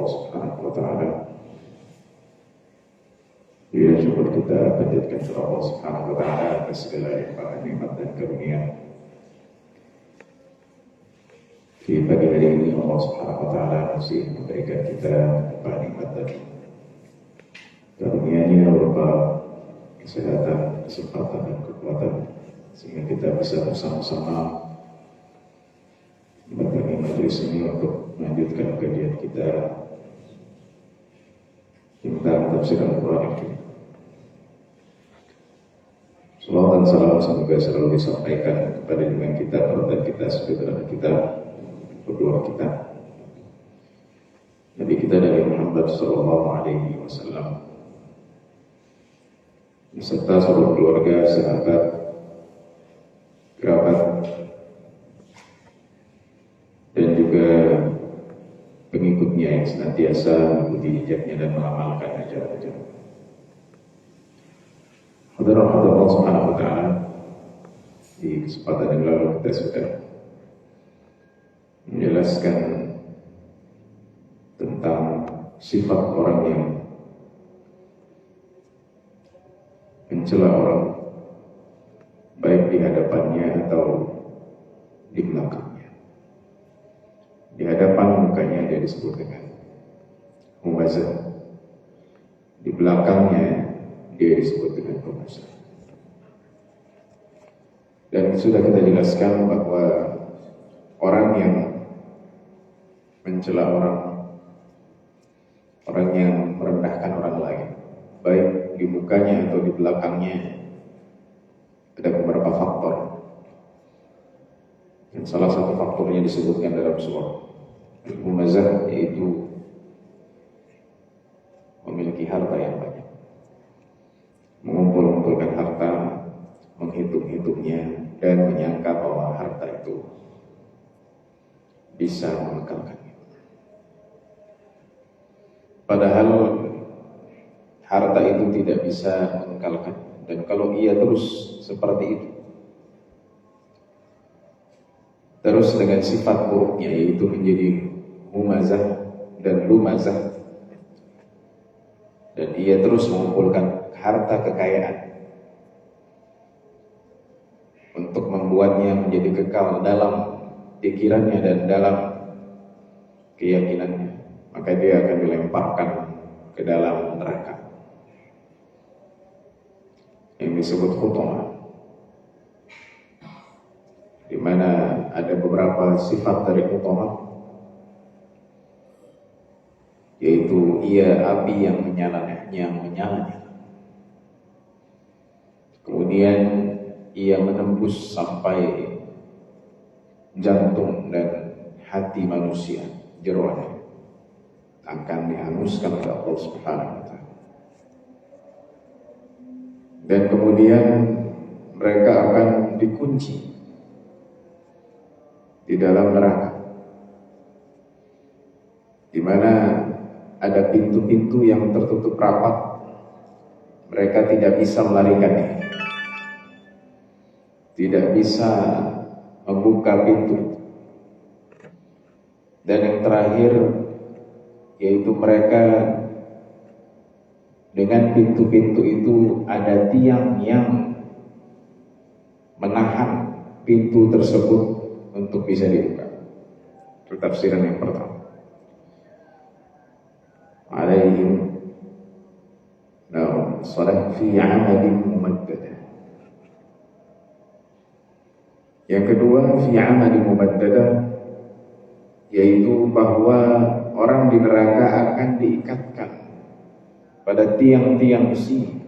Allah Subhanahu wa taala. Ya, syukur kita panjatkan kepada Allah Subhanahu wa taala atas segala nikmat dan karunia. Di pagi hari ini Allah Subhanahu wa taala masih memberikan kita nikmat dan karunia-Nya berupa kesehatan, kesempatan dan kekuatan, sehingga kita bisa bersama-sama mendatangi majelis ini untuk melanjutkan kajian kita tentang tafsir Al-Quran ini. Salawat dan salam semoga selalu disampaikan kepada junjungan kita, panutan kita, saudara kita, kedua kita, Nabi kita dari Muhammad Sallallahu Alaihi Wasallam, beserta seluruh keluarga, sahabat, kerabat, dan juga pengikutnya yang senantiasa mengikuti jejaknya dan mengamalkan ajaran-ajaran. Hadirin Allah Subhanahu wa taala, di kesempatan yang lalu kita sudah menjelaskan tentang sifat orang yang mencela orang, baik di hadapannya atau di belakangnya. Di hadapan mukanya dia disebut dengan mumazah, di belakangnya dia disebut dengan pemazah. Dan sudah kita jelaskan bahwa orang yang mencela orang yang merendahkan orang lain, baik di mukanya atau di belakangnya, ada beberapa faktor. Dan salah satu faktornya disebutkan dalam surah Al-Humazah, yaitu memiliki harta yang banyak, mengumpul-ngumpulkan harta, menghitung-hitungnya, dan menyangka bahwa harta itu bisa mengekalkannya. Padahal harta itu tidak bisa mengekalkan, dan kalau ia terus seperti itu, terus dengan sifat buruknya, yaitu menjadi mumazah dan lumazah, dan ia terus mengumpulkan harta kekayaan untuk membuatnya menjadi kekal dalam pikirannya dan dalam keyakinannya, maka dia akan dilemparkan ke dalam neraka yang disebut khutamah, di mana ada beberapa sifat dari khutamah, yaitu ia api yang menyala-nyala. Kemudian ia menembus sampai jantung dan hati manusia, jeroannya akan dihanguskan oleh Allah Subhanahu wa taala. Dan kemudian mereka akan dikunci di dalam neraka, di mana ada pintu-pintu yang tertutup rapat. Mereka tidak bisa melarikannya, tidak bisa membuka pintu. Dan yang terakhir, yaitu mereka dengan pintu-pintu itu ada tiang yang menahan pintu tersebut untuk bisa dibuka. Itu tafsiran yang pertama. Alaihim salat fi amalin mumaddadah. Yang kedua, fi amalin mumaddadah, yaitu bahwa orang di neraka akan diikatkan pada tiang-tiang besi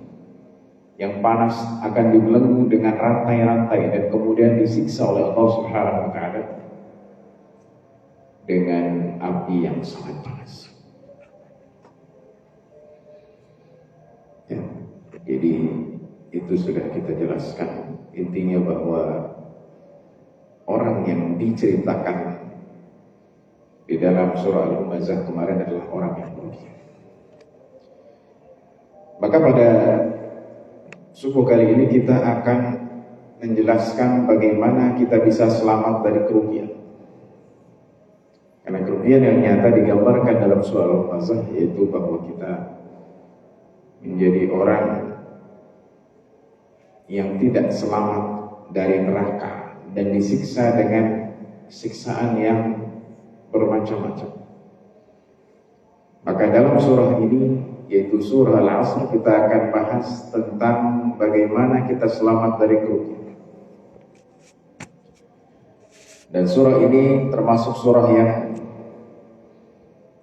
yang panas, akan dibelenggu dengan rantai-rantai, dan kemudian disiksa oleh Allah Subhanahu wa taala dengan api yang sangat panas. Ya, jadi itu sudah kita jelaskan. Intinya bahwa orang yang diceritakan di dalam surah Al-Humazah kemarin adalah orang yang merugi. Maka pada subuh kali ini kita akan menjelaskan bagaimana kita bisa selamat dari kerugian. Karena kerugian yang nyata digambarkan dalam surah Al-Hamzah yaitu bahwa kita menjadi orang yang tidak selamat dari neraka dan disiksa dengan siksaan yang bermacam-macam. Maka dalam surah ini, yaitu surah Al-Asr, kita akan bahas tentang bagaimana kita selamat dari kerugian. Dan surah ini termasuk surah yang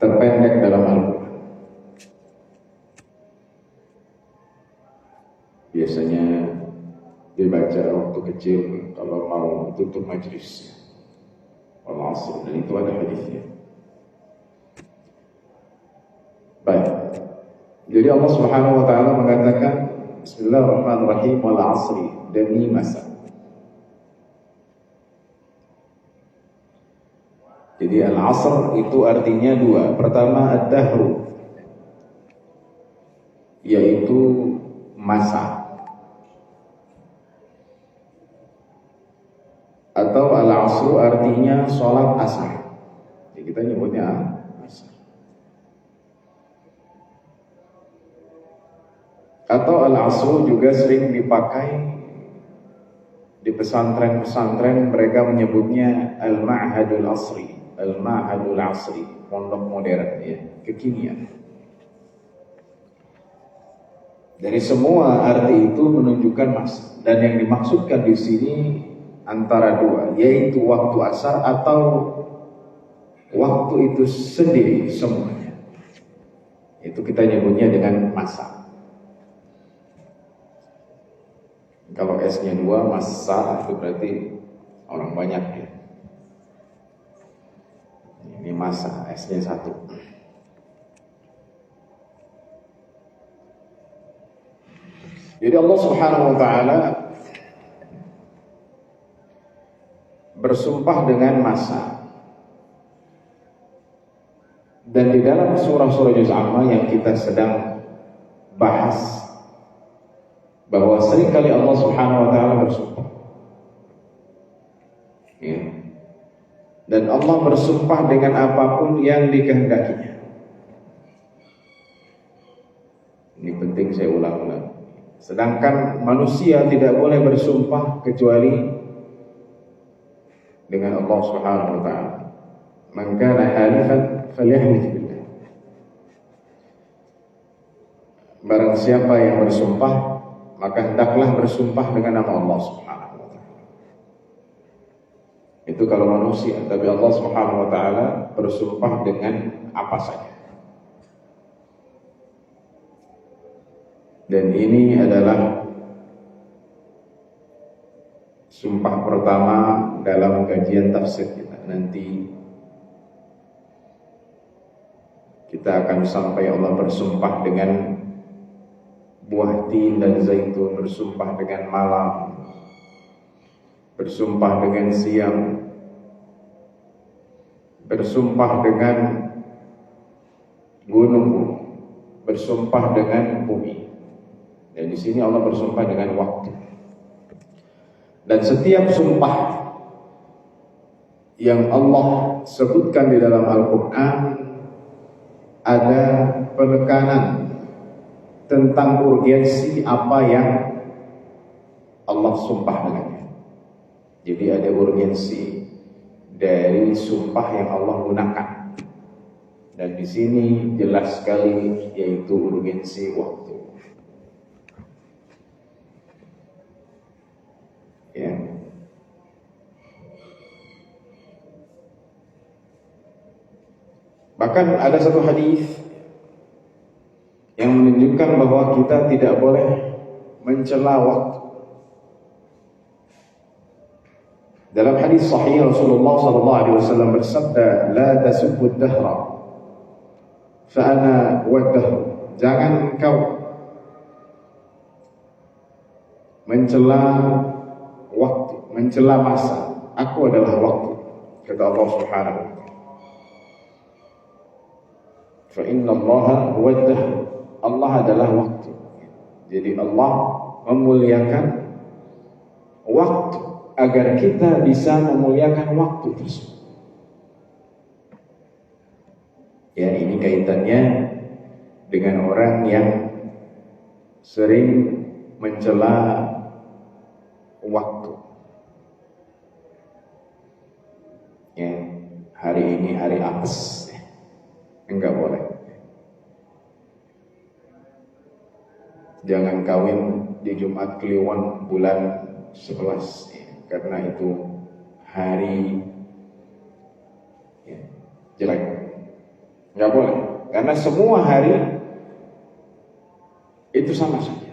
terpendek dalam Al-Quran. Biasanya dibaca waktu kecil kalau mau tutup majlis Al-Asr, dan itu ada hadisnya. Baik. Jadi Allah Subhanahu wa taala mengatakan Bismillahirrahmanirrahim, wal 'asri, demi masa. Jadi al-'asr itu artinya dua. Pertama ad-dahru, yaitu masa. Atau al-'asru artinya sholat asar. Jadi kita nyebutnya asar. Atau al-'asru juga sering dipakai di pesantren-pesantren, mereka menyebutnya al-ma'hadul asri. Al-ma'hadul asri, pondok modern, ya, kekinian. Dari semua arti itu menunjukkan masa, dan yang dimaksudkan di sini antara dua, yaitu waktu asar atau waktu itu sendiri semuanya. Itu kita nyebutnya dengan masa. Kalau S-nya 2, masa, itu berarti orang banyak, ya. Ini masa, S-nya 1. Jadi Allah Subhanahu wa taala bersumpah dengan masa. Dan di dalam surah-surah Juz Amma yang kita sedang bahas, bahwa seringkali Allah Subhanahu wa taala bersumpah. Ya. Dan Allah bersumpah dengan apapun yang dikehendakinya. Ini penting saya ulang-ulang. Sedangkan manusia tidak boleh bersumpah kecuali dengan Allah Subhanahu wa taala. Man kana halifan falyahlif billah. Barang siapa yang bersumpah, maka hendaklah bersumpah dengan nama Allah Subhanahu wa taala. Itu kalau manusia, tapi Allah Subhanahu wa taala bersumpah dengan apa saja. Dan ini adalah sumpah pertama dalam kajian tafsir kita. Nanti kita akan sampai Allah bersumpah dengan buah tin dan zaitun, bersumpah dengan malam, bersumpah dengan siang, bersumpah dengan gunung, bersumpah dengan bumi. Dan di sini Allah bersumpah dengan waktu. Dan setiap sumpah yang Allah sebutkan di dalam Al-Quran ada penekanan tentang urgensi apa yang Allah sumpah dengannya. Jadi ada urgensi dari sumpah yang Allah gunakan. Dan di sini jelas sekali, yaitu urgensi waktu. Ya. Bahkan ada satu hadis yang menunjukkan bahwa kita tidak boleh mencela waktu. Dalam hadis sahih Rasulullah SAW bersabda, "La tasubbu ad-dahra, fa ana wad-dahr." Jangan engkau mencela waktu, mencela masa. Aku adalah waktu, kata Allah Subhanahu wa taala. Fa inna Allaha wad-dahr. Allah adalah waktu. Jadi Allah memuliakan waktu agar kita bisa memuliakan waktu tersebut. Ya, ini kaitannya dengan orang yang sering mencela waktu. Ya, hari ini hari apes, enggak boleh. Jangan kawin di Jumat Kliwon bulan 11 ya, karena itu hari ya, jelek. Enggak boleh, karena semua hari itu sama saja.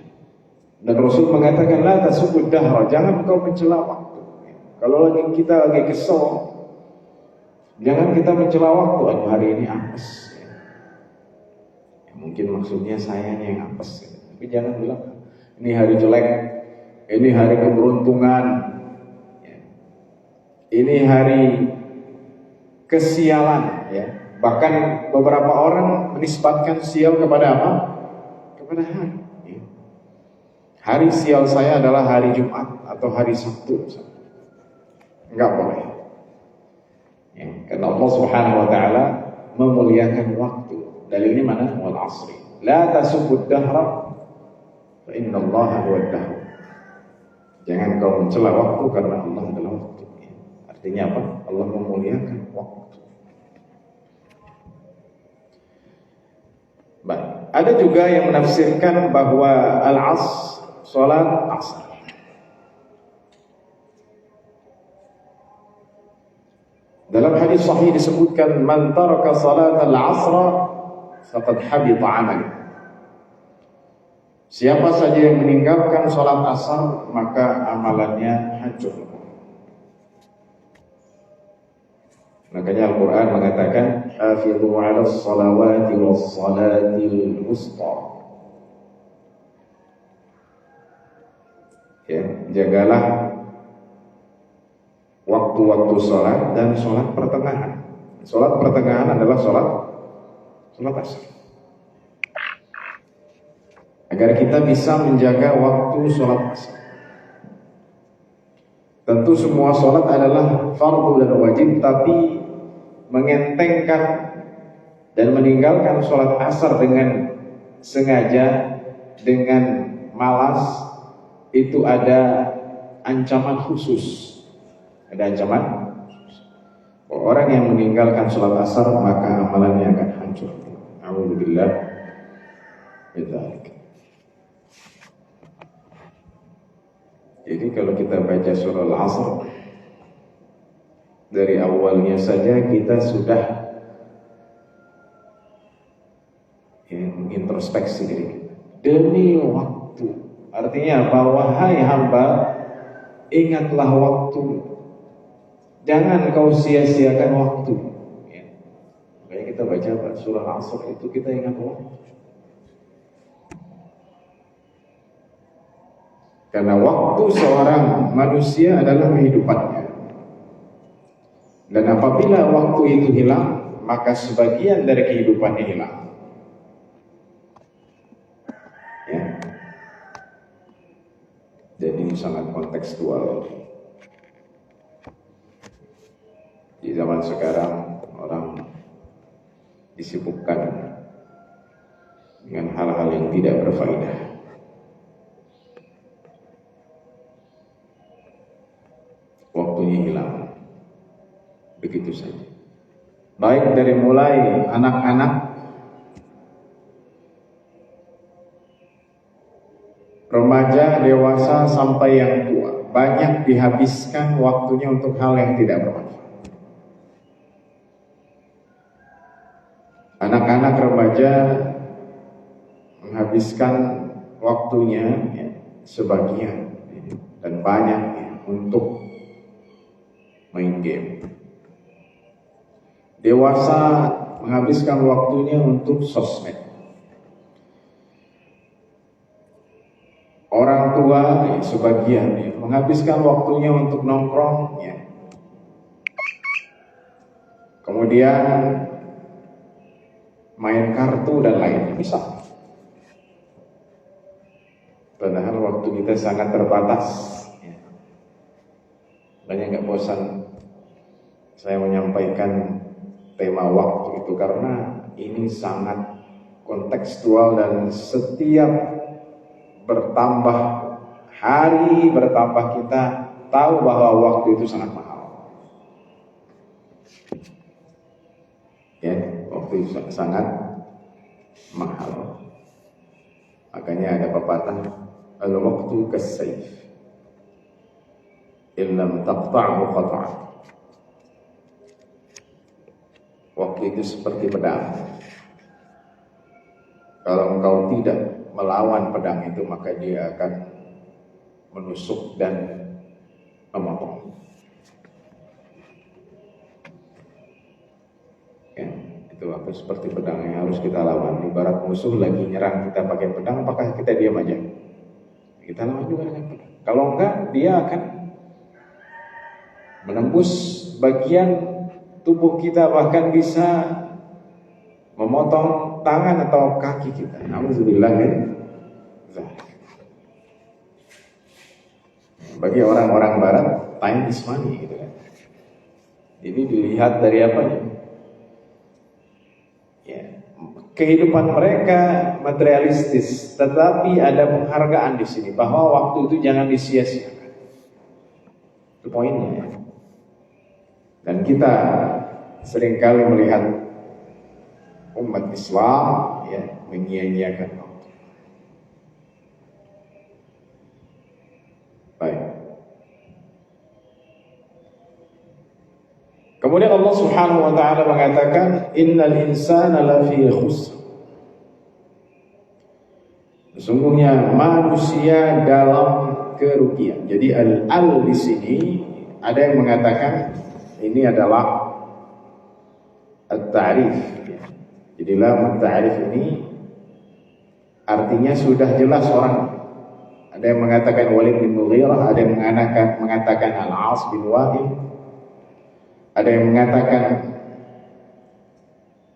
Dan Rasul mengatakan la tasubud dahra, jangan kau mencela waktu. Kalau kita lagi kesel, jangan kita mencela waktu. Aku hari ini apes. Ya, mungkin maksudnya saya yang apes. Tapi jangan bilang ini hari jelek, ini hari keberuntungan, ini hari kesialan. Ya. Bahkan beberapa orang menisbatkan sial kepada apa? Kepada hari. Ya. Hari sial saya adalah hari Jumat atau hari Sabtu. Enggak boleh. Ya. Karena Allah Subhanahu Wa Taala memuliakan waktu. Dalilnya mana? Wal asri. La tasubud dahra. Inna Allah huwa dahr. Jangan kau mencela waktu karena Allah adalah waktu. Artinya apa? Allah memuliakan waktu. Baik. Ada juga yang menafsirkan bahwa al-asr, salat asar. Dalam hadis sahih disebutkan man taraka salat al-asr faqad habita 'amaluhu. Siapa saja yang meninggalkan sholat asar maka amalannya hancur. Makanya Al-Quran mengatakan hafidhu 'alas salawati was salatil wusta. Ya, jagalah waktu-waktu sholat dan sholat pertengahan. Sholat pertengahan adalah sholat asar. Agar kita bisa menjaga waktu sholat asar. Tentu semua sholat adalah fardu dan wajib, tapi mengentengkan dan meninggalkan sholat asar dengan sengaja, dengan malas, itu ada ancaman khusus. Ada ancaman khusus. Orang yang meninggalkan sholat asar maka amalannya akan hancur. A'udzubillah min dzalik. Jadi kalau kita baca surah Al-Asr dari awalnya saja kita sudah introspeksi diri kita. Demi waktu. Artinya apa? Wahai hamba, ingatlah waktu. Jangan kau sia-siakan waktu. Ya. Makanya kita baca surah Al-Asr itu kita ingat waktu. Karena waktu seorang manusia adalah kehidupannya. Dan apabila waktu itu hilang, maka sebagian dari kehidupannya hilang. Ya. Dan ini sangat kontekstual. Di zaman sekarang orang disibukkan dengan hal-hal yang tidak berfaedah. Waktunya hilang begitu saja. Baik dari mulai anak-anak, remaja, dewasa sampai yang tua, banyak dihabiskan waktunya untuk hal yang tidak bermanfaat. Anak-anak remaja menghabiskan waktunya sebagian dan banyak untuk main game. Dewasa menghabiskan waktunya untuk sosmed. Orang tua sebagian menghabiskan waktunya untuk nongkrong. Kemudian main kartu dan lain bisa. Padahal waktu kita sangat terbatas. Banyak nggak bosan saya menyampaikan tema waktu itu karena ini sangat kontekstual dan setiap bertambah hari bertambah kita tahu bahwa waktu itu sangat mahal. Ya, waktu itu sangat mahal. Makanya ada pepatah, al-waqtu kas-sayf, illam taqta'hu qata'ak. Waktu itu seperti pedang. Kalau engkau tidak melawan pedang itu, maka dia akan menusuk dan memotong. Ya, itu apa seperti pedang yang harus kita lawan. Ibarat musuh lagi nyerang kita pakai pedang, apakah kita diam aja? Kita lawan juga dengan pedang. Kalau enggak, dia akan menembus bagian tubuh kita, bahkan bisa memotong tangan atau kaki kita. Alhamdulillah ya. Bagi orang-orang barat, time is money gitu kan. Jadi dilihat dari apa ya? Ya, kehidupan mereka materialistis, tetapi ada penghargaan di sini bahwa waktu itu jangan disia-siakan. Itu poinnya ya. Dan kita seringkali melihat umat Islam ya menyia-nyiakan waktu. Baik. Kemudian Allah Subhanahu wa taala mengatakan innal insana lafi khusr. Sesungguhnya manusia dalam kerugian. Jadi al di sini ada yang mengatakan ini adalah at-ta'rif. Jadi lam at-ta'rif ini artinya sudah jelas orang. Ada yang mengatakan Walid bin Mughirah, ada yang mengatakan Al-As bin Wa'il, ada yang mengatakan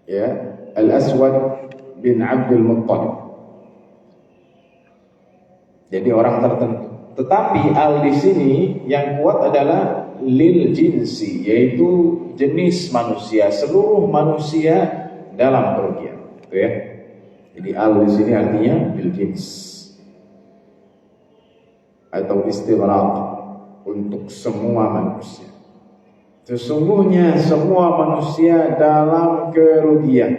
ya Al-Aswad bin Abdul Muttalib. Jadi orang tertentu. Tetapi al di sini yang kuat adalah lil jinsi, yaitu jenis manusia, seluruh manusia dalam kerugian. Itu ya. Jadi al di sini artinya lil jins atau istighraq, untuk semua manusia. Sesungguhnya semua manusia dalam kerugian.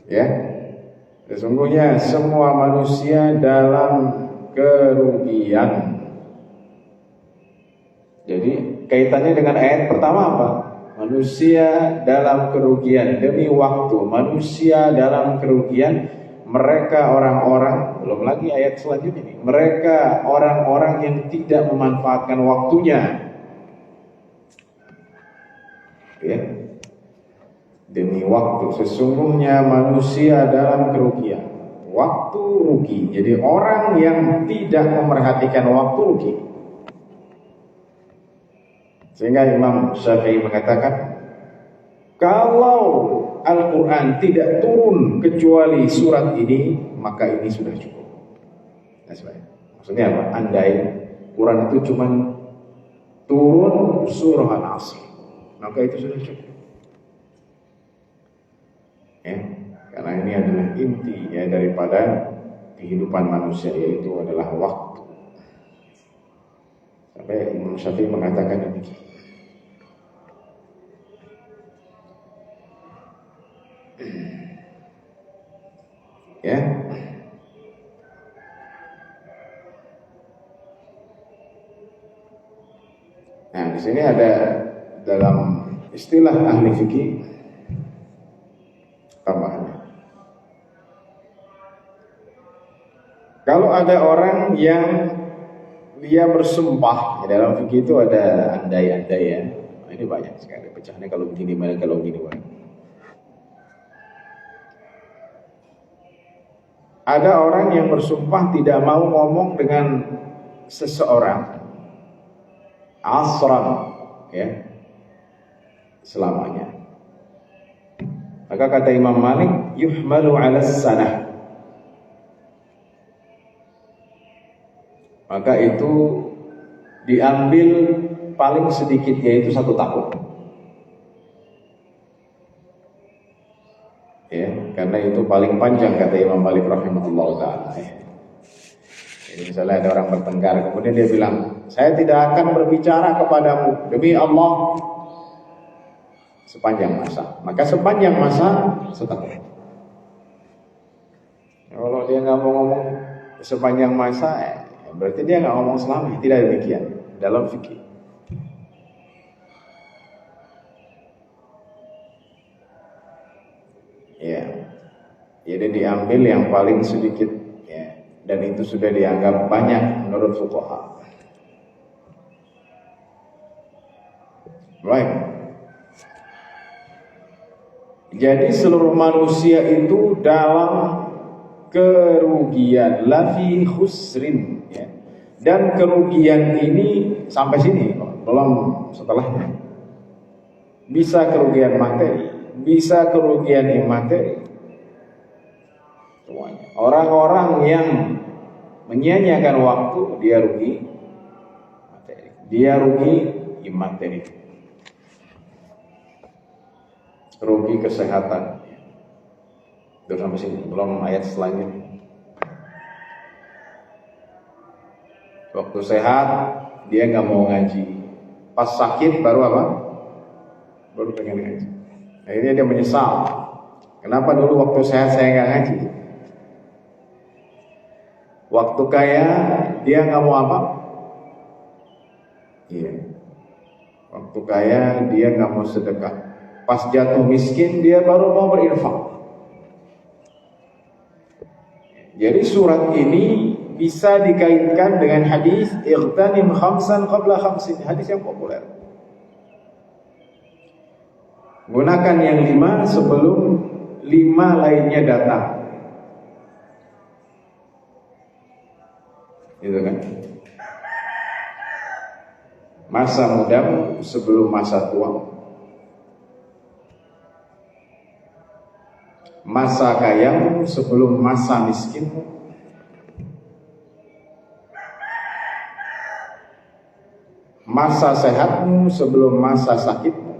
Ya. Sesungguhnya semua manusia dalam kerugian. Jadi kaitannya dengan ayat pertama apa? Manusia dalam kerugian demi waktu. Manusia dalam kerugian. Mereka orang-orang, belum lagi ayat selanjutnya ini. Mereka orang-orang yang tidak memanfaatkan waktunya. Ya. Demi waktu, sesungguhnya manusia dalam kerugian. Waktu rugi. Jadi orang yang tidak memerhatikan waktu rugi. Sehingga Imam Syafi'i mengatakan, kalau Al-Quran tidak turun kecuali surat ini, maka ini sudah cukup. Maksudnya apa? Andai Quran itu cuma turun surah Al-Asr, maka itu sudah cukup. Ya, karena ini adalah inti ya daripada kehidupan manusia, yaitu adalah waktu. Sampai Imam Syafi'i mengatakan demikian. Ya. Nah, di sini ada dalam istilah ahli fikih tambahannya. Kalau ada orang yang dia bersumpah, ya dalam fikih itu ada andai-andai ya. Nah, ini banyak sekali pecahnya, kalau begini mana, kalau begini mana. Ada orang yang bersumpah tidak mau ngomong dengan seseorang asran, ya, selamanya. Maka kata Imam Malik, yuhmalu 'ala sanah. Maka itu diambil paling sedikit, yaitu 1 tahun. Ya, karena itu paling panjang kata Imam Malik rahimahullah taala. Ya. Jadi misalnya ada orang bertengkar, kemudian dia bilang, saya tidak akan berbicara kepadamu demi Allah sepanjang masa. Maka sepanjang masa setahun. Kalau dia nggak mau ngomong sepanjang masa, berarti dia nggak ngomong selama. Tidak demikian dalam fikih. Ya, jadi diambil yang paling sedikit. Dan itu sudah dianggap banyak menurut fuqaha. Baik. Jadi seluruh manusia itu dalam kerugian, lafi khusrin, ya. Dan kerugian ini sampai sini, belum setelahnya. Bisa kerugian materi, bisa kerugian imateri. Semuanya. Orang-orang yang menyia-nyiakan waktu, dia rugi materi, dia rugi imateri, rugi kesehatan. Terus sampai sini, belum ayat selanjutnya. Waktu sehat dia nggak mau ngaji, pas sakit baru apa? Baru pengen ngaji. Akhirnya dia menyesal. Kenapa dulu waktu sehat saya nggak ngaji? Waktu kaya dia nggak mau apa? Iya. Waktu kaya dia nggak mau sedekah. Pas jatuh miskin dia baru mau berinfak. Jadi surat ini bisa dikaitkan dengan hadis ightanim khamsan qabla khamsin, hadis yang populer. Gunakan yang 5 sebelum 5 lainnya datang. Gitu kan? Masa mudamu sebelum masa tua. Masa kayamu sebelum masa miskinmu. Masa sehatmu sebelum masa sakitmu.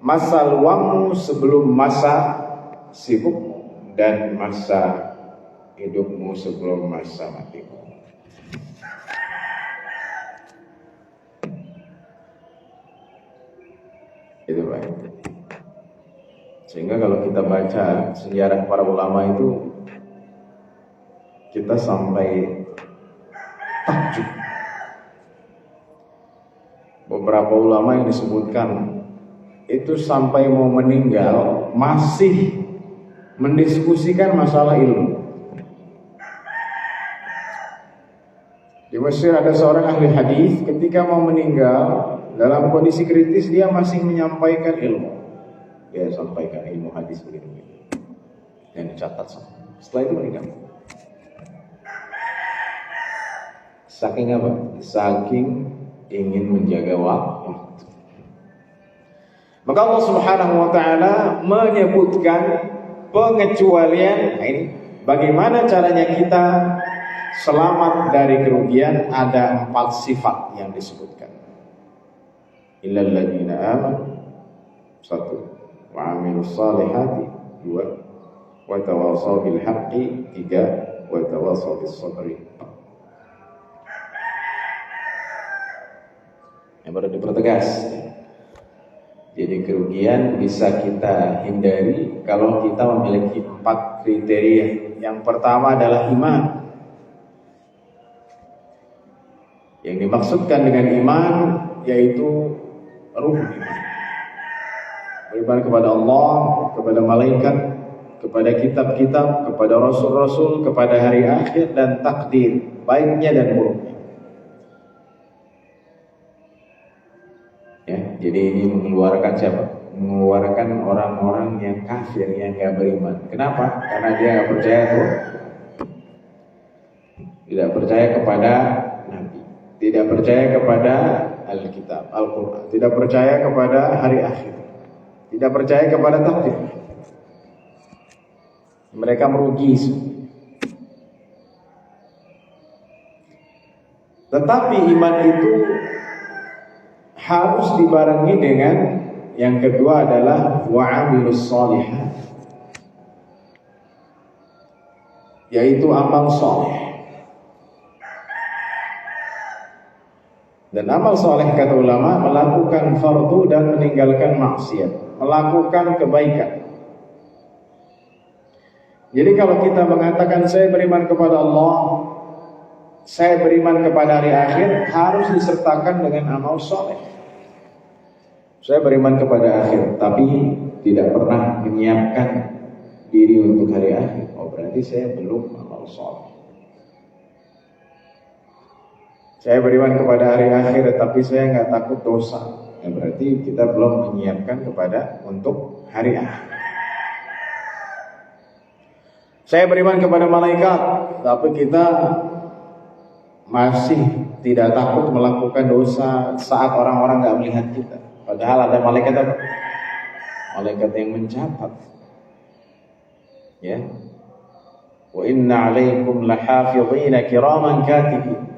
Masa luangmu sebelum masa sibukmu. Dan masa hidupmu sebelum masa matimu. Itu baik. Sehingga kalau kita baca sejarah para ulama itu, kita sampai takjub. Beberapa ulama yang disebutkan itu sampai mau meninggal masih mendiskusikan masalah ilmu. Di Mesir ada seorang ahli hadis, ketika mau meninggal dalam kondisi kritis dia masih menyampaikan ilmu. Dia sampaikan ilmu hadis begini yang dicatat semua. Setelah itu meninggal. Saking apa? Saking ingin menjaga waktu. Maka Allah Subhanahu wa taala menyebutkan pengecualian. Nah, ini bagaimana caranya kita selamat dari kerugian. Ada 4 sifat yang disebutkan. Illal ladzina amanu 1 wa 'amilus shalihati 2 wa tawassaw bil haqqi 3 wa tawassaw bis sabri. Yang baru dipertegas. Jadi kerugian bisa kita hindari kalau kita memiliki 4 kriteria. Yang pertama adalah iman. Yang dimaksudkan dengan iman yaitu ruh iman. Beriman kepada Allah, kepada malaikat, kepada kitab-kitab, kepada rasul-rasul, kepada hari akhir dan takdir, baiknya dan buruknya. Ya, jadi ini mengeluarkan siapa? Mengeluarkan orang-orang yang kafir, yang gak beriman. Kenapa? Karena dia gak percaya Tuhan, tidak percaya kepada Nabi, tidak percaya kepada Alkitab, Al-Quran, tidak percaya kepada hari akhir, tidak percaya kepada takdir. Mereka merugi. Tetapi iman itu harus dibarengi dengan yang kedua adalah wa'amilus shalihat. yaitu amal soleh. Dan amal soleh kata ulama melakukan fardu dan meninggalkan maksiat, melakukan kebaikan. Jadi kalau kita mengatakan saya beriman kepada Allah, saya beriman kepada hari akhir, harus disertakan dengan amal soleh. Saya beriman kepada akhir, tapi tidak pernah menyiapkan diri untuk hari akhir. Oh, berarti saya belum amal soleh. Saya beriman kepada hari akhir, tapi saya nggak takut dosa. Ya, berarti kita belum menyiapkan kepada untuk hari akhir. Saya beriman kepada malaikat, tapi kita masih tidak takut melakukan dosa saat orang-orang nggak melihat kita. Padahal ada malaikat apa? Malaikat yang mencatat. Ya. Wa inna 'alaikum lahafizina kiraman katibin.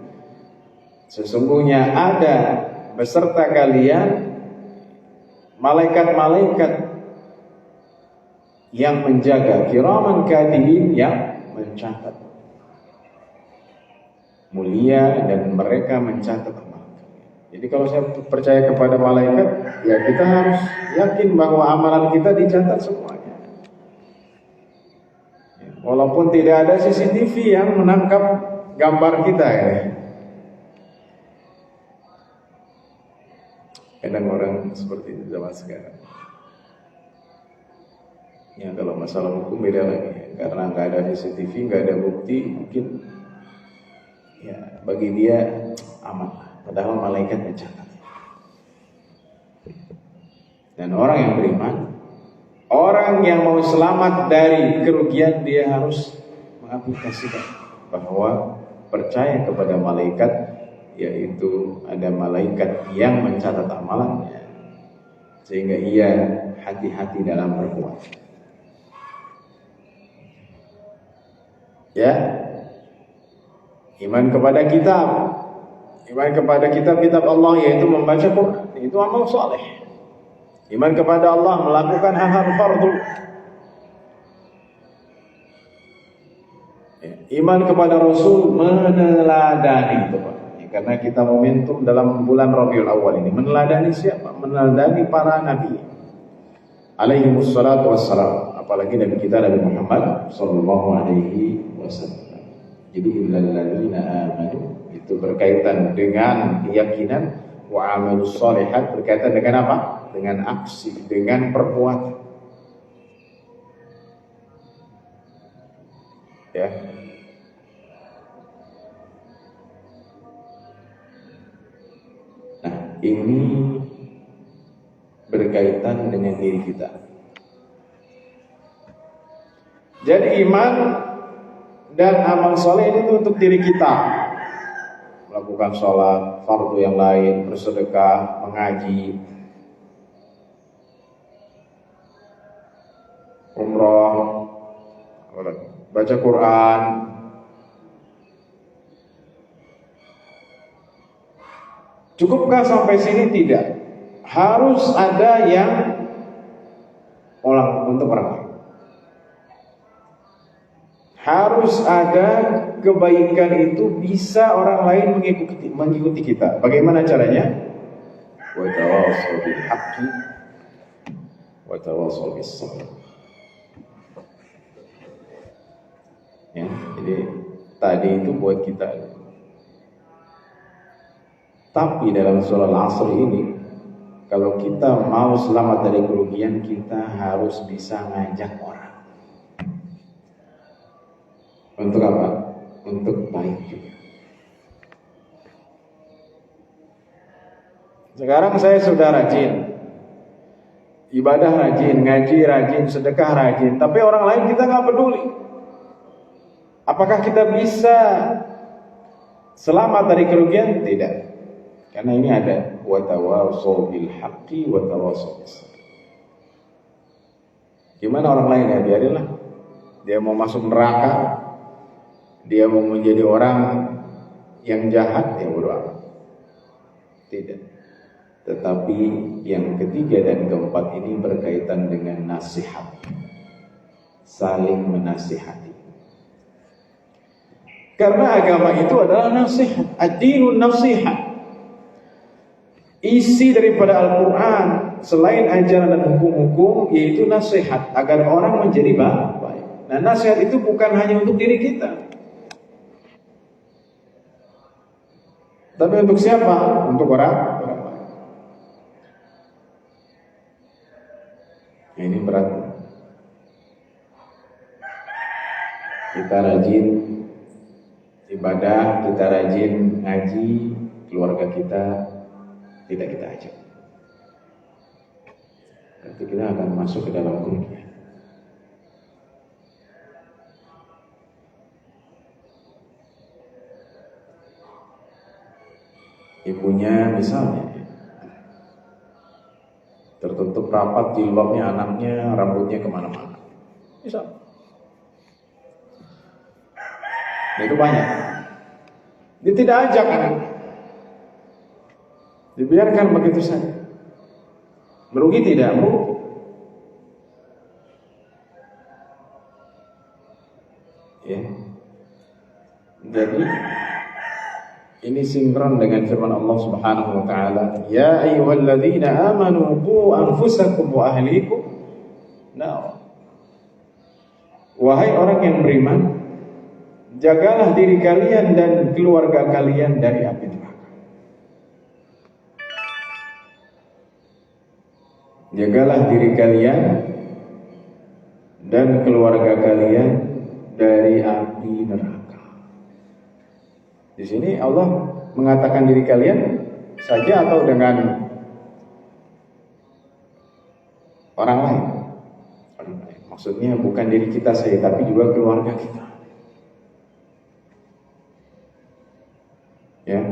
Sesungguhnya ada beserta kalian malaikat-malaikat yang menjaga, kiraman katibin, yang mencatat. Mulia dan mereka mencatat amal. Jadi kalau saya percaya kepada malaikat, ya kita harus yakin bahwa amalan kita dicatat semuanya. Walaupun tidak ada CCTV yang menangkap gambar kita ya. Kadang orang seperti itu zaman sekarang. Ya kalau masalah hukum beda lagi, karena nggak ada CCTV, nggak ada bukti, mungkin ya bagi dia aman. Padahal malaikat mencatat. Dan orang yang beriman, orang yang mau selamat dari kerugian, dia harus mengaplikasikan bahwa percaya kepada malaikat, yaitu ada malaikat yang mencatat amalannya, sehingga ia hati-hati dalam berbuat. Ya, iman kepada kitab, iman kepada kitab-kitab Allah, yaitu membaca Quran, itu amal soleh. Iman kepada Allah, melakukan hal-hal fardu. Ya, iman kepada Rasul, meneladani itu, Pak. Karena kita momentum dalam bulan Rabiul Awal ini, meneladani siapa? Meneladani para nabi alaihi wassalatu wassalam, apalagi Nabi kita Nabi Muhammad sallallahu alaihi wasallam. Jadi illal ladzina amanu itu berkaitan dengan keyakinan, wa amalus sholihat berkaitan dengan apa? Dengan aksi, dengan perbuatan. Ya. Ini berkaitan dengan diri kita. Jadi iman dan amal soleh itu untuk diri kita. Melakukan sholat, fardu yang lain, bersedekah, mengaji, umroh, baca Quran. Cukupkah sampai sini? Tidak. Harus ada yang untuk orang lain. Harus ada kebaikan itu bisa orang lain mengikuti kita. Bagaimana caranya? Wa tawassaw bil haqqi wa tawassaw bis sabr. Ya, jadi tadi itu buat kita. Tapi dalam surah Al-Asr ini, kalau kita mau selamat dari kerugian, kita harus bisa ngajak orang. Untuk apa? Untuk baik juga. Sekarang saya sudah rajin, ibadah rajin, ngaji rajin, sedekah rajin, tapi orang lain kita nggak peduli. Apakah kita bisa selamat dari kerugian? Tidak. Karena ini ada wa tawassaw bil haqqi wa tawassaw bis sabr. Gimana orang lain ya, biarinlah. Dia mau masuk neraka, dia mau menjadi orang yang jahat, ya bodo amat. Tidak. Tetapi yang ketiga dan keempat ini berkaitan dengan nasihat. Saling menasihati. Karena agama itu adalah nasihat, ad-dinun nasihat. Isi daripada Al-Quran selain ajaran dan hukum-hukum yaitu nasihat agar orang menjadi baik. Nah, nasihat itu bukan hanya untuk diri kita, tapi untuk siapa? Untuk orang lain. Nah, ini berat. Kita rajin ibadah, kita rajin ngaji, keluarga kita tidak kita ajak. Nanti kita akan masuk ke dalam kerugian. Ibunya misalnya tertutup rapat jilbabnya anaknya, rambutnya kemana-mana. Misal. Itu banyak. Dia tidak ajak anak. Dibiarkan begitu saja. Merugi tidak? Merugi. Ya. Jadi ini sinkron dengan firman Allah Subhanahu wa taala, "Ya ayyuhalladzina amanu qu anfusakum wa ahlikum nar." Wahai orang yang beriman, jagalah diri kalian dan keluarga kalian dari api neraka. Jagalah diri kalian dan keluarga kalian dari api neraka. Di sini Allah mengatakan diri kalian saja atau dengan orang lain? Maksudnya bukan diri kita saja, tapi juga keluarga kita. Ya,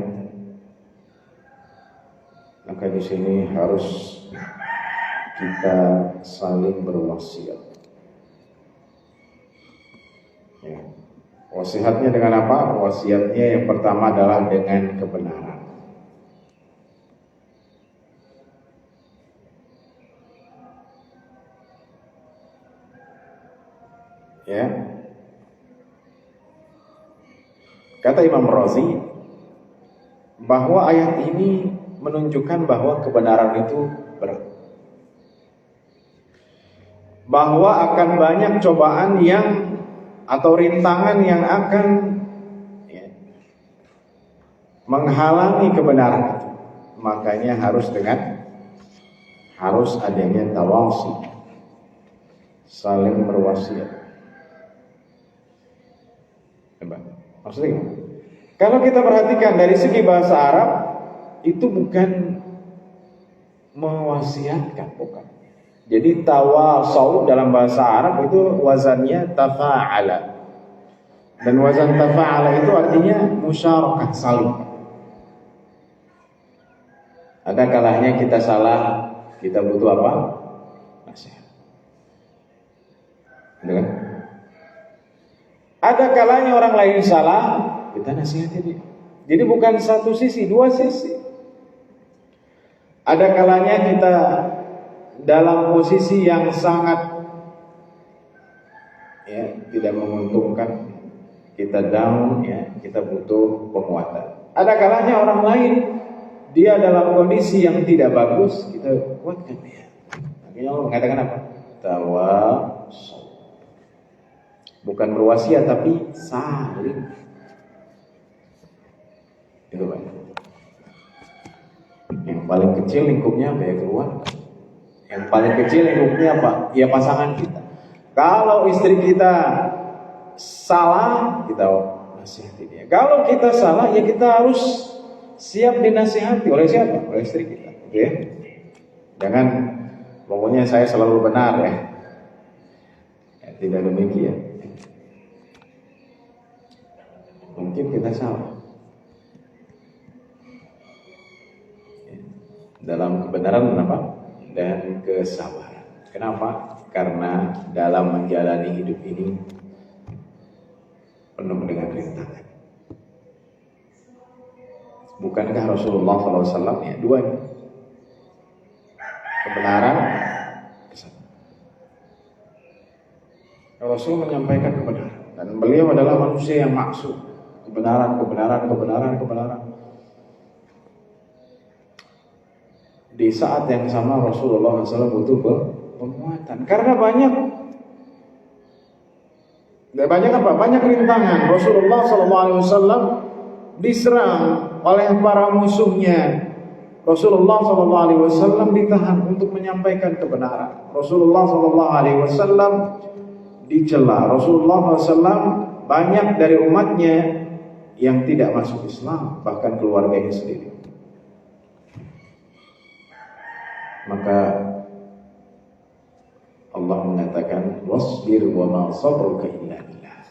maka di sini harus kita saling berwasiat. Ya. Wasiatnya dengan apa? Wasiatnya yang pertama adalah dengan kebenaran. Ya. Kata Imam Razi bahwa ayat ini menunjukkan bahwa kebenaran itu berat. Bahwa akan banyak cobaan yang atau rintangan yang akan menghalangi kebenaran itu. Makanya harus adanya tawasi, saling berwasiat. Maksudnya gimana? Kalau kita perhatikan dari segi bahasa Arab, itu bukan mewasiatkan, bukan. Jadi tawasau dalam bahasa Arab itu wazannya tafa'ala. Dan wazan tafa'ala itu artinya musyarakah, saling. Ada kalanya kita salah, kita butuh apa? Nasihat. Kan? Ada kalanya orang lain salah, kita nasihati dia. Jadi bukan satu sisi, dua sisi. Ada kalanya kita dalam posisi yang sangat tidak menguntungkan, kita down, kita butuh penguatan. Ada kalanya orang lain dia dalam kondisi yang tidak bagus, kita kuatkan dia. Akhirnya Allah mengatakan apa? Tawasau. Bukan berwasiat tapi saling. Itu banyak. Yang paling kecil lingkupnya apa ya? Keluarga. Yang paling kecil lingkupnya apa? Ya pasangan kita. Kalau istri kita salah, kita nasihati dia. Kalau kita salah, ya kita harus siap dinasihati oleh siapa? Oleh istri kita. Oke? Okay? Jangan pokoknya saya selalu benar ya. Tidak demikian. Mungkin kita salah. Dalam kebenaran kenapa? Dan kesabaran. Kenapa? Karena dalam menjalani hidup ini penuh dengan rintangan. Bukankah Rasulullah SAW duanya? Kebenaran, kesabaran. Rasul menyampaikan kebenaran dan beliau adalah manusia yang maksum. kebenaran. Di saat yang sama Rasulullah SAW butuh penguatan karena banyak rintangan. Rasulullah SAW diserang oleh para musuhnya. Rasulullah SAW ditahan untuk menyampaikan kebenaran. Rasulullah SAW dicela. Rasulullah SAW banyak dari umatnya yang tidak masuk Islam, bahkan keluarganya sendiri. Maka Allah mengatakan wasbir wa ma sabruka illa billah.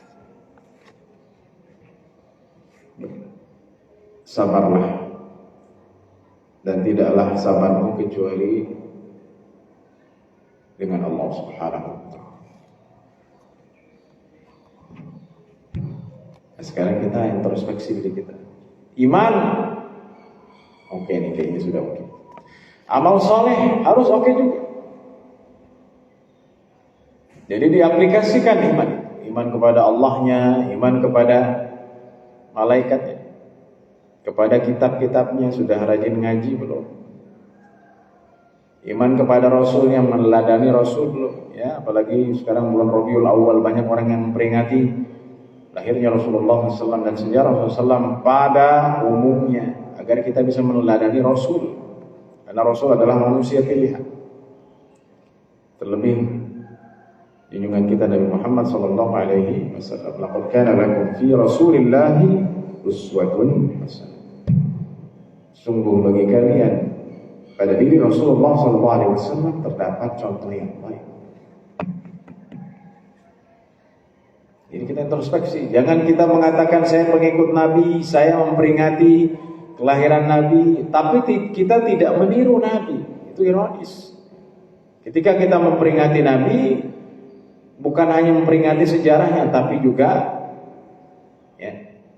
Sabarlah, dan tidaklah sabarmu kecuali dengan Allah Subhanahu wa taala. Sekarang kita introspeksi diri kita. Iman, oke nih, kayaknya sudah oke. Amal soleh harus oke juga. Jadi diaplikasikan iman kepada Allahnya, iman kepada malaikatnya, kepada kitab-kitabnya. Sudah rajin ngaji belum? Iman kepada Rasul, yang meneladani Rasul belum? Ya, apalagi sekarang bulan Rabiul Awal, banyak orang yang memperingati lahirnya Rasulullah SAW dan sejarah Rasulullah SAW pada umumnya, agar kita bisa meneladani Rasul. Karena Rasul adalah manusia pilihan. Terlebih junjungan kita Nabi Muhammad SAW. Laqad kana lakum fi Rasulillahi uswatun hasanah. Sungguh bagi kalian pada diri Rasulullah SAW terdapat contoh yang baik. Jadi kita introspeksi. Jangan kita mengatakan saya pengikut Nabi, saya memperingati kelahiran Nabi, tapi kita tidak meniru Nabi. Itu ironis. Ketika kita memperingati Nabi, bukan hanya memperingati sejarahnya, tapi juga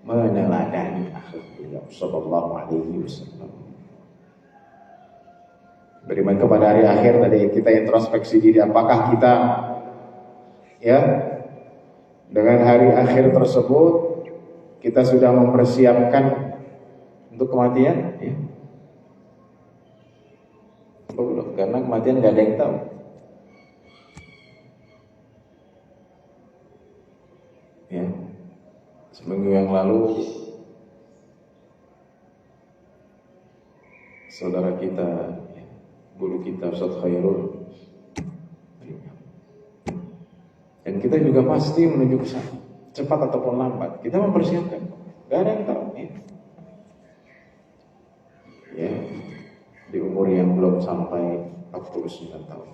meneladani akhlaknya sallallahu alaihi wasallam. Beriman kepada hari akhir, tadi kita introspeksi diri, apakah kita dengan hari akhir tersebut kita sudah mempersiapkan untuk kematian? Belum, karena kematian gak ada yang tahu. Seminggu yang lalu saudara kita, guru kita Ustaz Khairul, dan kita juga pasti menuju ke sana, cepat ataupun lambat. Kita mempersiapkan, gak ada yang tahu. Di umur yang belum sampai 49 tahun.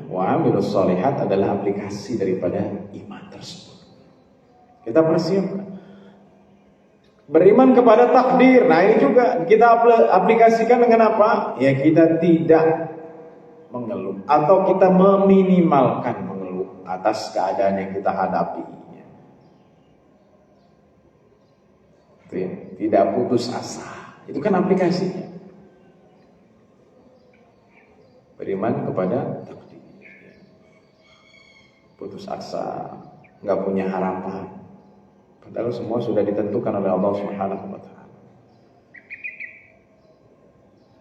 Wa amilus shalihat adalah aplikasi daripada iman tersebut. Kita persiapkan. Beriman kepada takdir. Nah, ini juga kita aplikasikan dengan apa? Ya, kita tidak mengeluh atau kita meminimalkan mengeluh atas keadaan yang kita hadapi. Tidak putus asa. Itu kan aplikasinya. Beriman kepada takdir. Putus asa, nggak punya harapan. Padahal semua sudah ditentukan oleh Allah Subhanahu wa taala.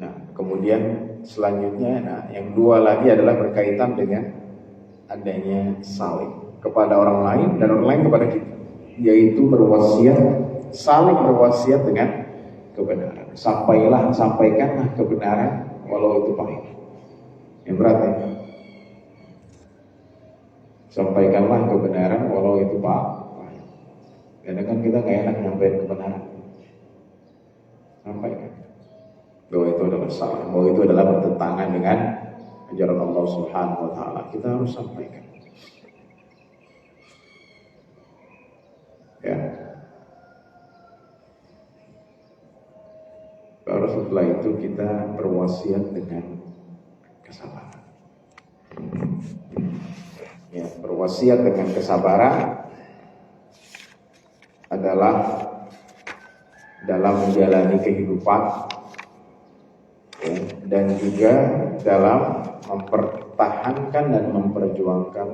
Nah, kemudian selanjutnya, yang dua lagi adalah berkaitan dengan adanya saling kepada orang lain dan orang lain kepada kita, yaitu saling berwasiat dengan kebenaran. Sampaikanlah kebenaran walau itu pahit. Yang berat ya. Sampaikanlah kebenaran walau itu pahit. Karena kan kita gak enak nyampein kebenaran. Sampaikan bahwa itu adalah salah, bahwa itu adalah bertentangan dengan ajaran Allah Subhanahu wa taala. Kita harus sampaikan. Baru setelah itu kita berwasiat dengan kesabaran. Berwasiat dengan kesabaran adalah dalam menjalani kehidupan, dan juga dalam mempertahankan dan memperjuangkan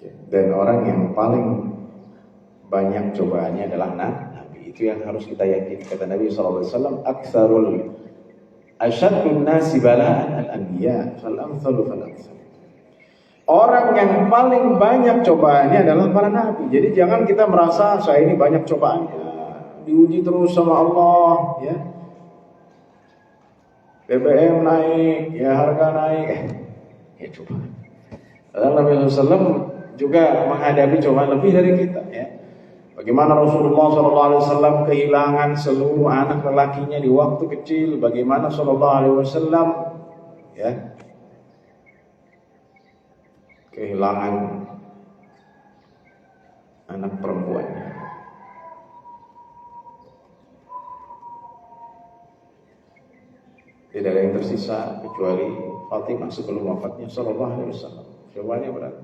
Dan orang yang paling banyak cobaannya adalah Nabi. Itu yang harus kita yakini. Kata Nabi SAW, aktsarul asyaddun nasi bala'an al-anbiya fal-amthalu fal-amthal. Orang yang paling banyak cobaannya adalah para nabi. Jadi jangan kita merasa saya ini banyak cobaannya, diuji terus sama Allah, ya. BBM naik, ya harga naik, ya coba. Nabi SAW juga menghadapi cobaan lebih dari kita, ya. Bagaimana Rasulullah SAW kehilangan seluruh anak lelakinya di waktu kecil, bagaimana SAW, ya, kehilangan anak perempuannya. Tidak ada yang tersisa kecuali Fatimah sebelum wafatnya SAW. Cobaannya berat.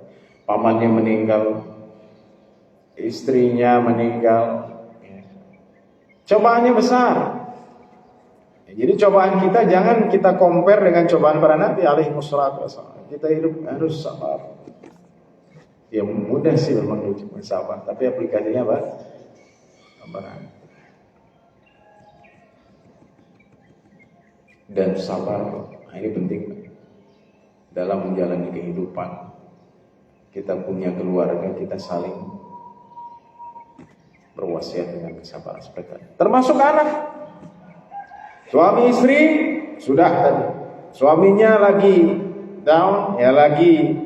Pamannya meninggal, istrinya meninggal, cobaannya besar. Jadi cobaan kita jangan kita compare dengan cobaan para nabi alaihi wassalatu wassalam. Kita hidup harus sabar. Ya mudah sih memang sabar, tapi aplikasinya apa? Sabaran. Dan sabar, nah ini penting dalam menjalani kehidupan. Kita punya keluarga, kita saling berwasiat dengan kesabaran seperti itu. Termasuk anak. Suami istri sudah tadi. Suaminya lagi down, ya lagi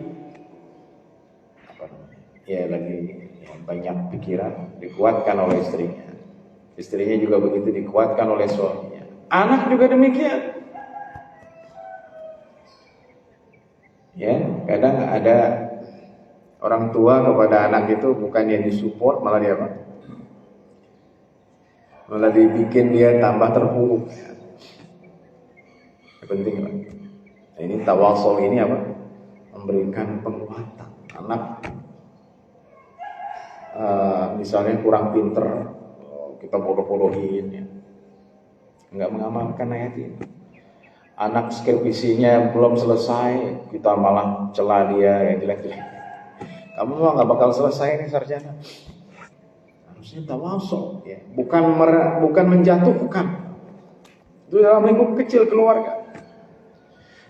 banyak pikiran, dikuatkan oleh istrinya. Istrinya juga begitu, dikuatkan oleh suaminya. Anak juga demikian. Ya, kadang ada orang tua kepada anak itu bukannya disupport, malah dia apa? Malah dibikin dia tambah terpuruk. Penting lah. Nah, ini tawasul ini apa? Memberikan penguatan. Anak misalnya kurang pinter, kita bodoh-bodohin, ya. Nggak mengamalkan ayat ini. Anak skripsinya belum selesai, kita malah cela dia, ya jelek-jelek. Kamu mah nggak bakal selesai nih sarjana. Harusnya tawasul, ya. Bukan menjatuhkan. Itu dalam lingkup kecil keluarga.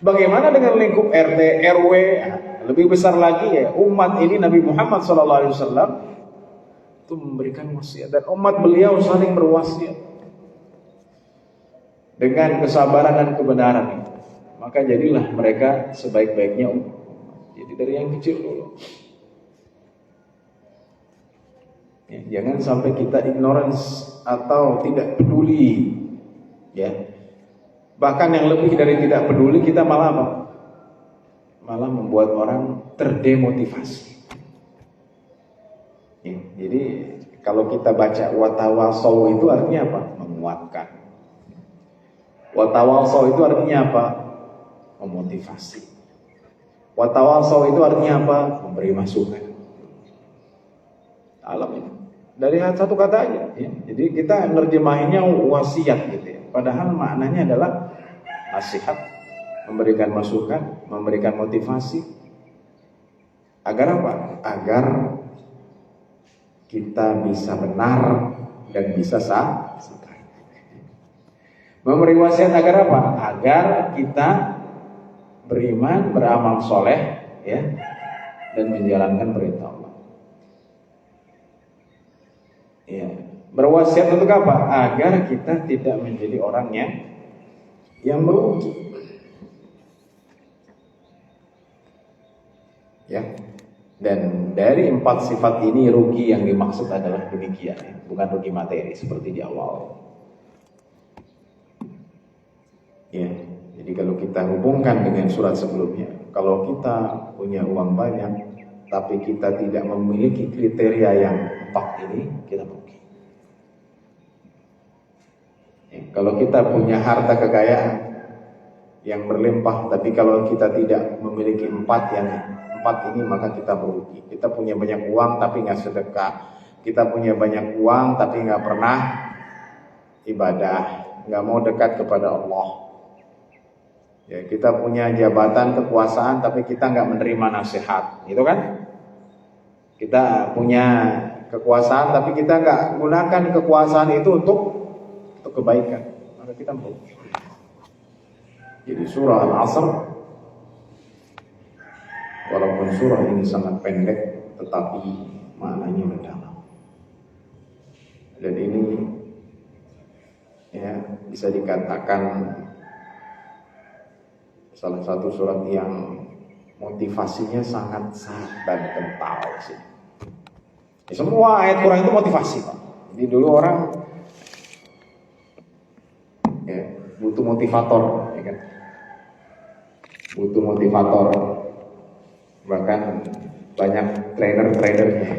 Bagaimana dengan lingkup RT, RW, lebih besar lagi ya umat ini Nabi Muhammad SAW itu memberikan wasiat dan umat beliau saling berwasiat dengan kesabaran dan kebenaran itu. Maka jadilah mereka sebaik-baiknya umat. Jadi dari yang kecil dulu. Ya, jangan sampai kita ignorance atau tidak peduli, ya. Bahkan yang lebih dari tidak peduli, kita malah apa? Malah membuat orang terdemotivasi. Ya, jadi kalau kita baca watawasau itu artinya apa? Menguatkan. Watawasau itu artinya apa? Memotivasi. Watawasau itu artinya apa? Memberi masukan. Alam ini dari satu kata aja, ya. Jadi kita menerjemahinnya wasiat gitu ya. Padahal maknanya adalah nasihat, memberikan masukan, memberikan motivasi. Agar apa? Agar kita bisa benar dan bisa sabar. Memberi wasiat agar apa? Agar kita beriman, beramal soleh, ya, dan menjalankan perintah Allah. Ya, berwasiat untuk apa? Agar kita tidak menjadi orang yang merugi. Ya. Dan dari 4 sifat ini rugi yang dimaksud adalah demikian, ya. Bukan rugi materi seperti di awal. Ya. Jadi kalau kita hubungkan dengan surat sebelumnya, kalau kita punya uang banyak tapi kita tidak memiliki kriteria yang 4 ini, kita rugi. Ya, kalau kita punya harta kekayaan yang berlimpah, tapi kalau kita tidak memiliki 4 ini, maka kita merugi. Kita punya banyak uang tapi nggak sedekah. Kita punya banyak uang tapi nggak pernah ibadah, nggak mau dekat kepada Allah. Ya, kita punya jabatan kekuasaan tapi kita nggak menerima nasihat, gitu kan? Kita punya kekuasaan, tapi kita nggak gunakan kekuasaan itu untuk kebaikan, maka kita merugi. Jadi surah Al-Asr, walaupun surah ini sangat pendek, tetapi maknanya mendalam. Dan ini ya bisa dikatakan salah satu surat yang motivasinya sangat dan kental sih. Semua ayat Quran itu motivasi, Pak. Jadi dulu orang ya, butuh motivator, ya kan? Butuh motivator. Bahkan banyak trainer-trainernya.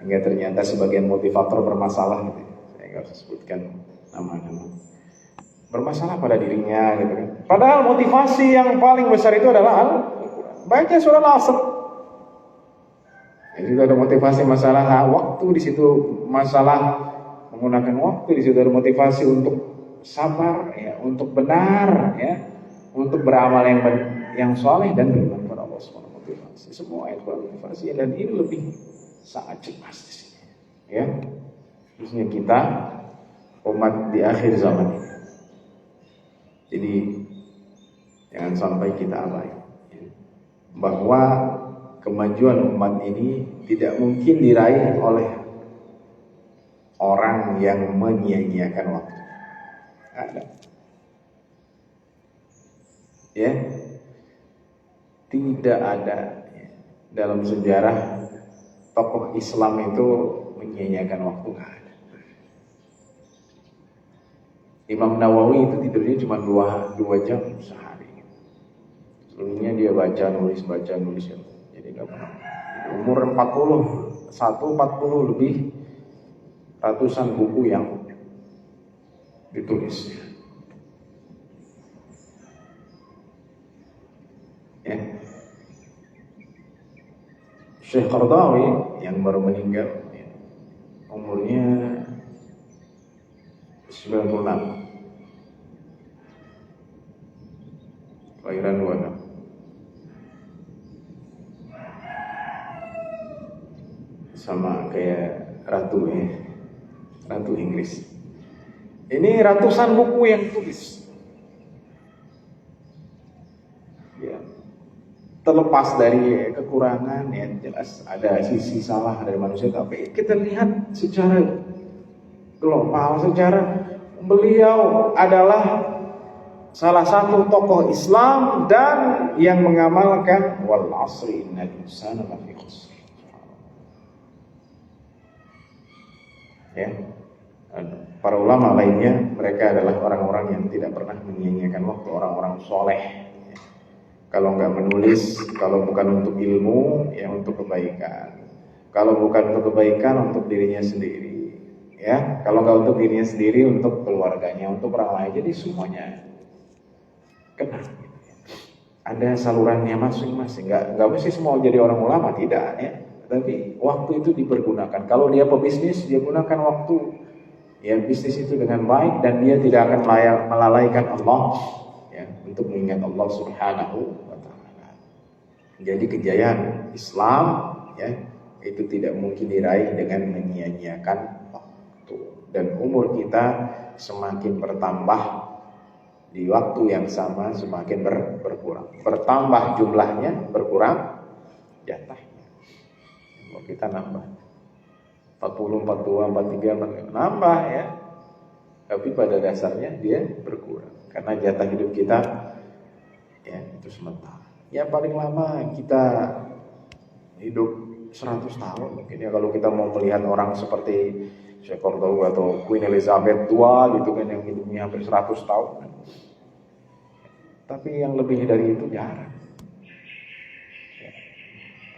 Hingga ternyata sebagian motivator bermasalah gitu. Saya nggak usah sebutkan nama-nama. Bermasalah pada dirinya gitu kan. Padahal motivasi yang paling besar itu adalah Al-Quran. Baca surah Al-Asr. Di situ ada motivasi masalah waktu, di situ masalah menggunakan waktu, di situ ada motivasi untuk sabar, ya, untuk benar, ya, untuk beramal yang soleh dan beriman kepada Allah Subhanahu wa taala. Semua ayat motivasi dan ini lebih sangat jelas di sini, ya. Khususnya kita umat di akhir zaman ini. Jadi jangan sampai kita abai, ya, bahwa kemajuan umat ini tidak mungkin diraih oleh orang yang menyia-nyiakan waktu. Ada. Ya. Tidak ada ya, dalam sejarah tokoh Islam itu menyia-nyiakan waktu, enggak ada. Imam Nawawi itu tidurnya cuma 2 jam sehari. Sebelumnya dia baca nulis ya. Jadi enggak pernah. Umur 40 lebih ratusan buku yang ditulis. Ya. Syekh Qaradawi yang baru meninggal ya, umurnya 96. Kelahiran 26. Sama kayak Ratu ya. Ratu Inggris. Ini ratusan buku yang tulis. Ya. Terlepas dari kekurangan, ya jelas ada sisi salah dari manusia, tapi kita lihat secara global, secara beliau adalah salah satu tokoh Islam dan yang mengamalkan wal asri innal insana lafi khusr. Ya. Para ulama lainnya, mereka adalah orang-orang yang tidak pernah menyia-nyiakan waktu, orang-orang soleh. Kalau nggak menulis, kalau bukan untuk ilmu, ya untuk kebaikan. Kalau bukan untuk kebaikan, untuk dirinya sendiri. Ya, kalau nggak untuk dirinya sendiri, untuk keluarganya, untuk orang lain. Jadi semuanya kena. Ada salurannya masing-masing. Nggak mesti semua jadi orang ulama, tidak ya. Tapi waktu itu dipergunakan. Kalau dia pebisnis, dia gunakan waktu ya bisnis itu dengan baik dan dia tidak akan melalaikan Allah ya, untuk mengingat Allah Subhanahu wa taala. Jadi kejayaan Islam ya itu tidak mungkin diraih dengan menyia-nyiakan waktu. Dan umur kita semakin bertambah di waktu yang sama semakin berkurang. Bertambah jumlahnya, berkurang jatahnya. Kalau kita nambah 40, 42, 43, 45 nambah ya. Tapi pada dasarnya dia berkurang karena jatah hidup kita ya itu sementara. Ya paling lama kita hidup 100 tahun mungkin ya, kalau kita mau melihat orang seperti Syekh Qaradawi atau Queen Elizabeth II gitu kan yang hidupnya hampir 100 tahun. Tapi yang lebih dari itu jarang.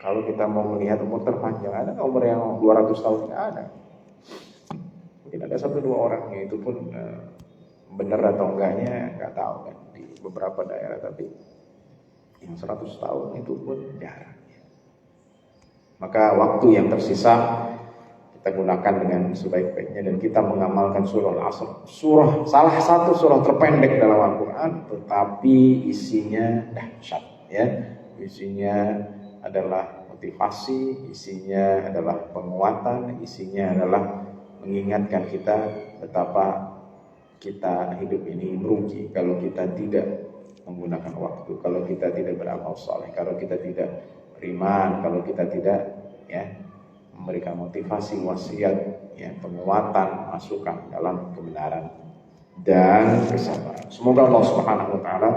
Kalau kita mau melihat umur terpanjang, ada nggak umur yang 200 tahun? Nggak ada. Mungkin ada 1-2 orang, ya itu pun benar atau enggaknya nggak tahu kan di beberapa daerah. Tapi yang 100 tahun itu pun jarang. Maka waktu yang tersisa kita gunakan dengan sebaik-baiknya dan kita mengamalkan surah Al-Asr. Salah satu surah terpendek dalam Al-Quran, tetapi isinya dahsyat, ya, isinya adalah motivasi, isinya adalah penguatan, isinya adalah mengingatkan kita betapa kita hidup ini merugi kalau kita tidak menggunakan waktu, kalau kita tidak beramal saleh, kalau kita tidak beriman, kalau kita tidak memberikan motivasi, wasiat, penguatan, masukan dalam kebenaran dan kesabaran. Semoga Allah Subhanahu wa taala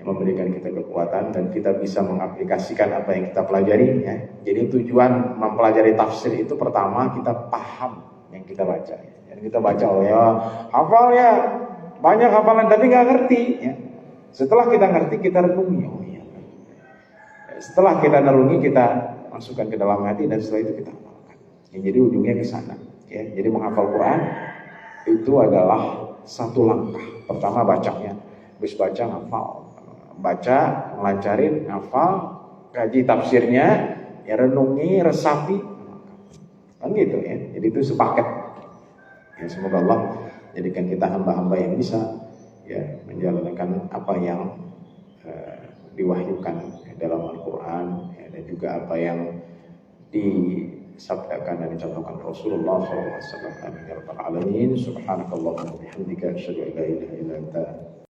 memberikan kita kekuatan dan kita bisa mengaplikasikan apa yang kita pelajari. Jadi tujuan mempelajari tafsir itu pertama kita paham yang kita baca. Yang kita baca hafal ya, banyak hafalan tapi nggak ngerti. Setelah kita ngerti kita renungi. Setelah kita renungi kita masukkan ke dalam hati dan setelah itu kita hafalkan. Jadi ujungnya ke sana. Jadi menghafal Quran itu adalah satu langkah. Pertama bacanya, habis baca hafal. Baca, melancarin, hafal, kaji tafsirnya, renungi, resapi, kan gitu ya. Jadi itu sepaket. Semoga Allah jadikan kita hamba-hamba yang bisa menjalankan apa yang diwahyukan dalam Al-Quran dan juga apa yang disabdakan dan dicontohkan Rasulullah SAW. Amin ya rabbal alamin. Subhanakallahumma wa bihamdika asyhadu an la ilaha illa anta